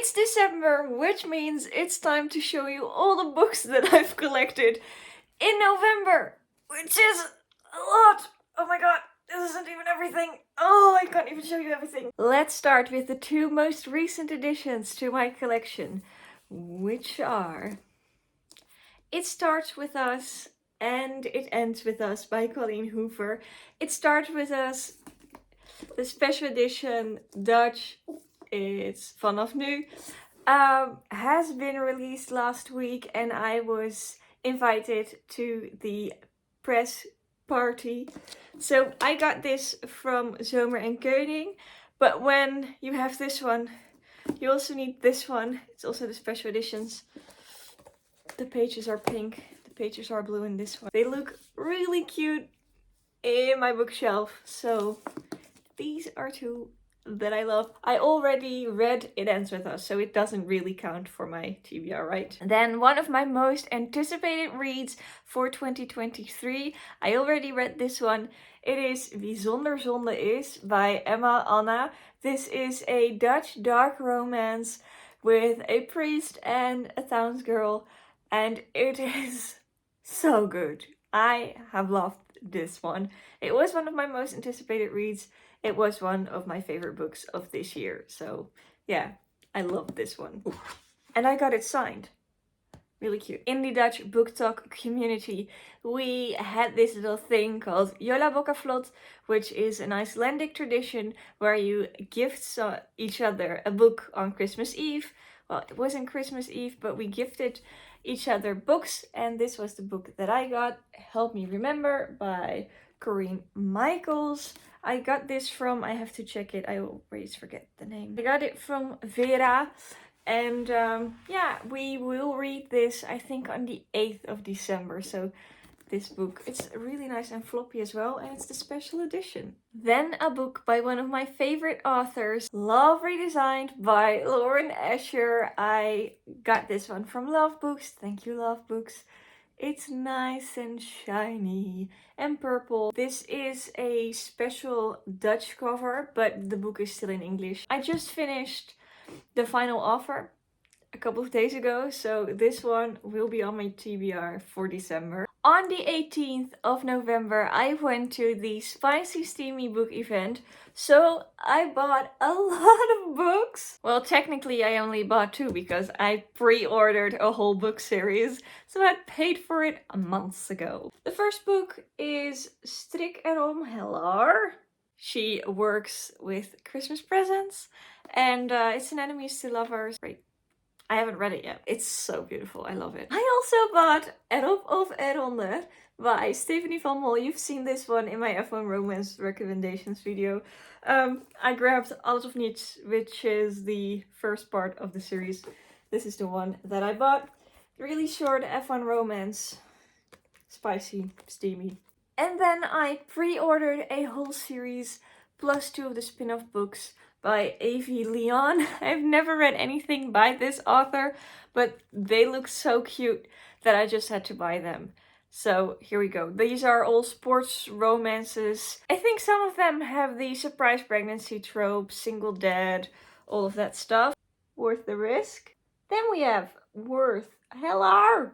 It's December, which means it's time to show you all the books that I've collected in November, which is a lot. Oh my god, this isn't even everything. Oh, I can't even show you everything. Let's start with the two most recent additions to my collection, which are It Starts With Us and It Ends With Us by Colleen Hoover. It Starts With Us, the special edition Dutch, it's vanaf nu, has been released last week and I was invited to the press party. So I got this from Zomer en Koning, but when you have this one, you also need this one. It's also the special editions. The pages are pink, the pages are blue in this one. They look really cute in my bookshelf, so these are two that I love. I already read It Ends With Us, so it doesn't really count for my TBR, right? Then one of my most anticipated reads for 2023. I already read this one. It is Wie Zonder Zonde Is by Emma Anna. This is a Dutch dark romance with a priest and a townsgirl, and it is so good. I have loved this one. It was one of my most anticipated reads. It was one of my favorite books of this year. So yeah, I love this one. Ooh. And I got it signed. Really cute. In the Dutch book talk community, we had this little thing called Jola Boca Vlot, which is an Icelandic tradition where you gift each other a book on Christmas Eve. Well, it wasn't Christmas Eve, but we gifted each other books, and this was the book that I got, Help Me Remember by Corinne Michaels. I got this from, I have to check it, I always forget the name. I got it from Vera, and yeah, we will read this, I think, on the 8th of December, so this book, it's really nice and floppy as well, and it's the special edition. Then a book by one of my favorite authors, Love Redesigned by Lauren Asher. I got this one from Love Books. Thank you, Love Books. It's nice and shiny and purple. This is a special Dutch cover, but the book is still in English. I just finished the final offer a couple of days ago, so this one will be on my TBR for December. On the 18th of November, I went to the Spicy Steamy book event, so I bought a lot of books. Well, technically I only bought two because I pre-ordered a whole book series, so I paid for it months ago. The first book is Strik erom Hellar. She works with Christmas presents, and it's an enemies to lovers. Great. I haven't read it yet. It's so beautiful. I love it. I also bought Erop of Eronde by Stephanie van Mol. You've seen this one in my F1 romance recommendations video. I grabbed Alles of Niets, which is the first part of the series. This is the one that I bought. Really short F1 romance. Spicy, steamy. And then I pre-ordered a whole series plus two of the spin-off books by Avi Leon. I've never read anything by this author, but they look so cute that I just had to buy them. So here we go. These are all sports romances. I think some of them have the surprise pregnancy trope, single dad, all of that stuff. Worth the risk. Then we have Worth. Hello!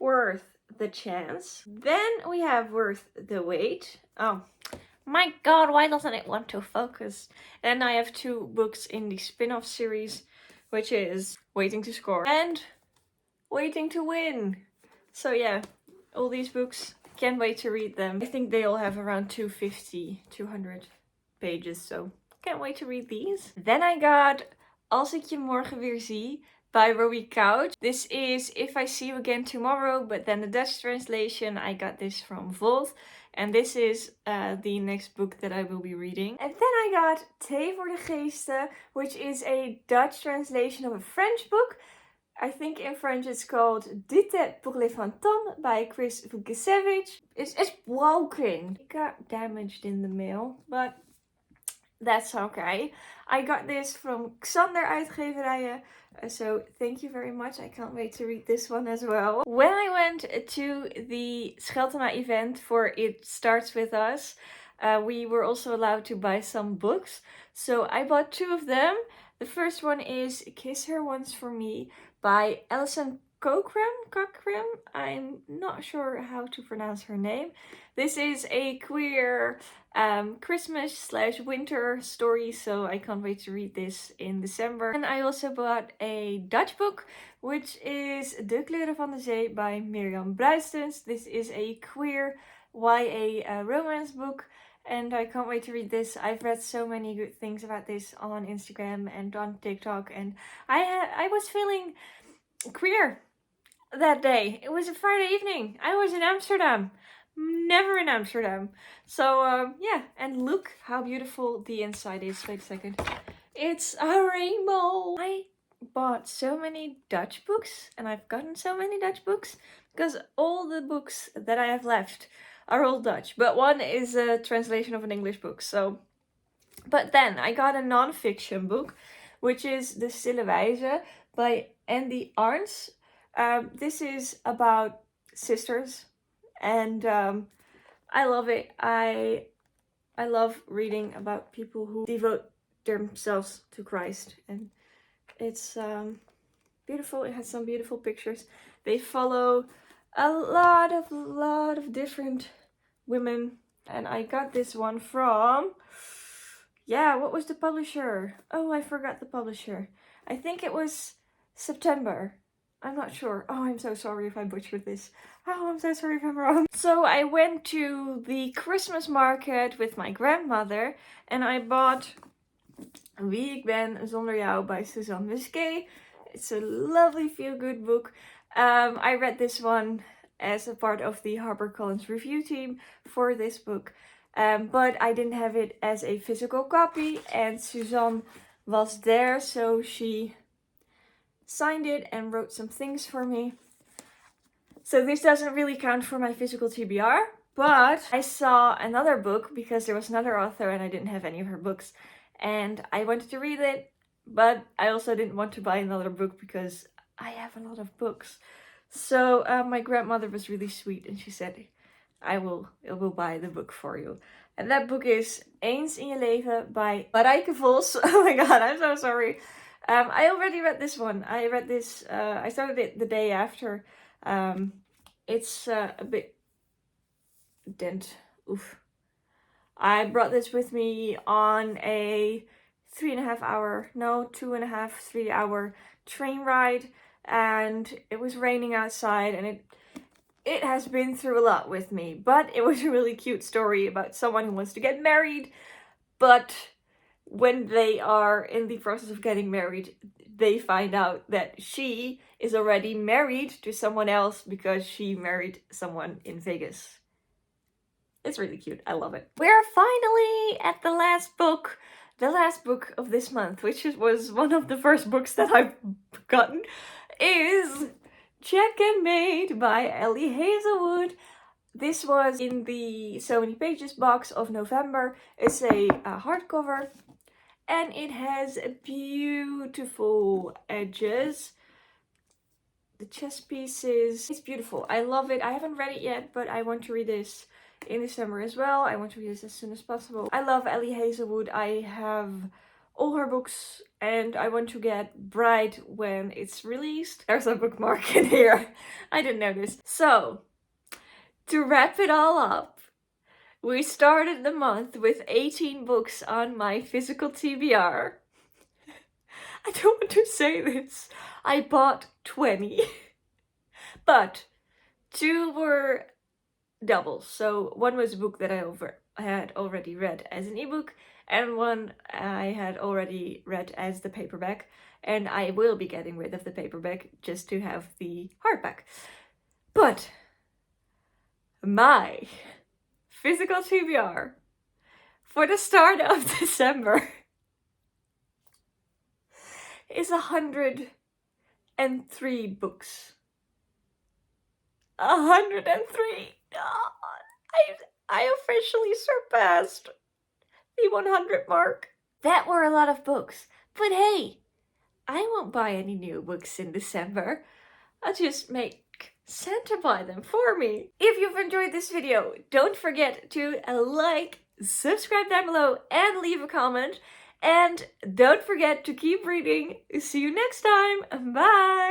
Worth the chance. Then we have Worth the wait. Oh. My god, why doesn't it want to focus? And I have two books in the spin-off series, which is Waiting to Score and Waiting to Win. So yeah, all these books, can't wait to read them. I think they all have around 200 pages, so can't wait to read these. Then I got Als ik je morgen weer zie by Rowie Couch. This is If I See You Again Tomorrow, but then the Dutch translation, I got this from Volt. And this is the next book that I will be reading. And then I got Thee voor de Geesten, which is a Dutch translation of a French book. I think in French it's called Dite pour les fantômes by Chris Vukasevich. It's broken. It got damaged in the mail, but that's okay. I got this from Xander Uitgeverijen. So thank you very much. I can't wait to read this one as well. When I went to the Scheltema event for It Starts With Us, we were also allowed to buy some books. So I bought 2 of them. The first one is Kiss Her Once for Me by Alison Cochrane. I'm not sure how to pronounce her name. This is a queer Christmas/winter story, so I can't wait to read this in December. And I also bought a Dutch book, which is De Kleuren van de Zee by Mirjam Bruistens. This is a queer YA romance book, and I can't wait to read this. I've read so many good things about this on Instagram and on TikTok, and I was feeling queer that day. It was a Friday evening. I was in Amsterdam. Never in Amsterdam. So yeah, and look how beautiful the inside is. Wait a second. It's a rainbow. I bought so many Dutch books, and I've gotten so many Dutch books because all the books that I have left are all Dutch, but one is a translation of an English book. So, but then I got a non-fiction book, which is De Stille Wijze by Andy Arns. This is about sisters, and I love it. I love reading about people who devote themselves to Christ, and it's beautiful. It has some beautiful pictures. They follow a lot of different women, and I got this one from, yeah, what was the publisher? Oh, I forgot the publisher. I think it was September. I'm not sure. Oh, I'm so sorry if I butchered this. Oh, I'm so sorry if I'm wrong. So I went to the Christmas market with my grandmother, and I bought Wie ik ben zonder jou by Suzanne Musquet. It's a lovely feel-good book. I read this one as a part of the HarperCollins review team for this book, but I didn't have it as a physical copy, and Suzanne was there, so she signed it and wrote some things for me. So this doesn't really count for my physical TBR, but I saw another book because there was another author and I didn't have any of her books, and I wanted to read it, but I also didn't want to buy another book because I have a lot of books. So my grandmother was really sweet, and she said, I will buy the book for you. And that book is Eens in je leven by Marijke Vos. Oh my god, I'm so sorry. I already read this one. I read this, I started it the day after. It's a bit dent. Oof. I brought this with me on a 2.5-3 hour train ride, and it was raining outside, and it has been through a lot with me, but it was a really cute story about someone who wants to get married, but when they are in the process of getting married, they find out that she is already married to someone else because she married someone in Vegas. It's really cute. I love it. We're finally at the last book of this month, which was one of the first books that I've gotten, is Check and Mate by Ellie Hazelwood. This was in the So Many Pages box of November. It's a hardcover, and it has beautiful edges. The chess pieces, it's beautiful. I love it. I haven't read it yet, but I want to read this in December as well. I want to read this as soon as possible. I love Ellie Hazelwood. I have all her books, and I want to get Bride when it's released. There's a bookmark in here. I didn't notice. So, to wrap it all up, we started the month with 18 books on my physical TBR. I don't want to say this. I bought 20, but 2 were doubles. So one was a book that I had already read as an ebook, and one I had already read as the paperback, and I will be getting rid of the paperback just to have the hardback. But my physical TBR for the start of December is 103 books. 103! Oh, I officially surpassed the 100 mark. That were a lot of books, but hey, I won't buy any new books in December. I'll just make Santa buy them for me. If you've enjoyed this video, don't forget to like subscribe down below and leave a comment. And don't forget to keep reading. See you next time. Bye!